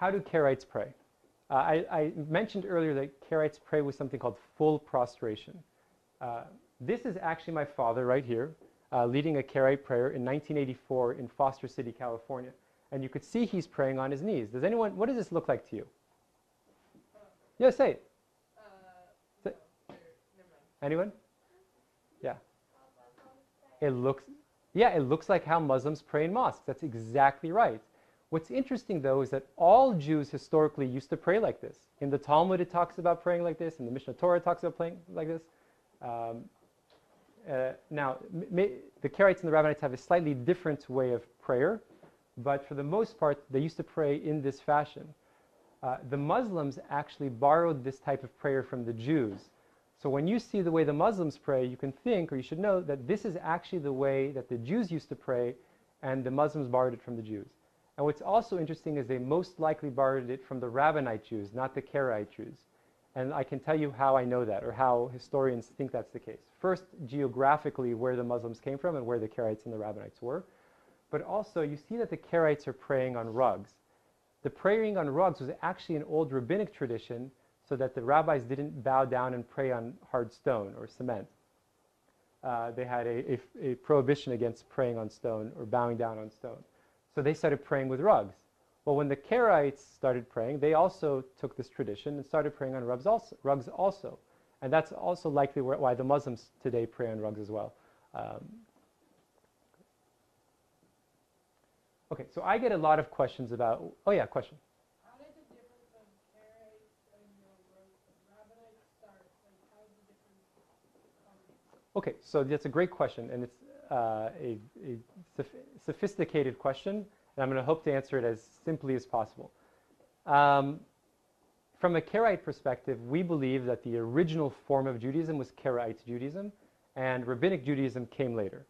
how do Karaites pray? I mentioned earlier that Karaites pray with something called full prostration. This is actually my father right here, leading a Karaite prayer in 1984 in Foster City, California. And you could see he's praying on his knees. Does anyone, what does this look like to you? Yeah, say it. No, never mind. Anyone? Yeah. It looks like how Muslims pray in mosques. That's exactly right. What's interesting, though, is that all Jews historically used to pray like this. In the Talmud, it talks about praying like this. In the Mishnah Torah, it talks about praying like this. Now, the Karaites and the Rabbinites have a slightly different way of prayer, but for the most part, they used to pray in this fashion. The Muslims actually borrowed this type of prayer from the Jews. So when you see the way the Muslims pray, you can think, or you should know, that this is actually the way that the Jews used to pray, and the Muslims borrowed it from the Jews. And what's also interesting is they most likely borrowed it from the Rabbinite Jews, not the Karaite Jews. And I can tell you how I know that, or how historians think that's the case. First, geographically, where the Muslims came from and where the Karaites and the Rabbinites were. But also, you see that the Karaites are praying on rugs. The praying on rugs was actually an old rabbinic tradition, so that the rabbis didn't bow down and pray on hard stone or cement. They had a prohibition against praying on stone or bowing down on stone. So they started praying with rugs. Well, when the Karaites started praying, they also took this tradition and started praying on rugs also. And that's also likely why the Muslims today pray on rugs as well. Okay, so I get a lot of questions about, oh yeah, question. How did the difference of Karaites and the Rabbinites start? Like, how did the difference come? Okay, so that's a great question, and it's a sophisticated question, and I'm going to hope to answer it as simply as possible. From a Karaite perspective, we believe that the original form of Judaism was Karaite Judaism, and Rabbinic Judaism came later.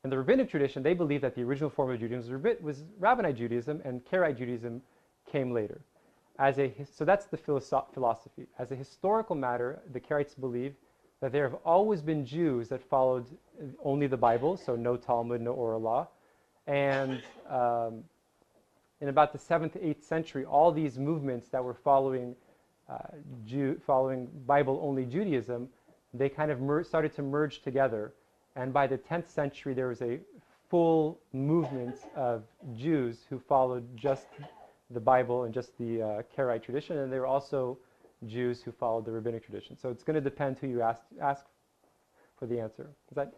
In the Rabbinic tradition, they believe that the original form of Judaism was Rabbinite Judaism, and Karaite Judaism came later. So that's the philosophy. As a historical matter, the Karaites believe that there have always been Jews that followed only the Bible, so no Talmud, no oral law. And in about the 7th to 8th century, all these movements that were following Bible-only Judaism, they kind of started to merge together. And by the 10th century, there was a full movement of Jews who followed just the Bible and just the Karaite tradition, and there were also Jews who followed the Rabbinic tradition. So it's going to depend who you ask for the answer. Is that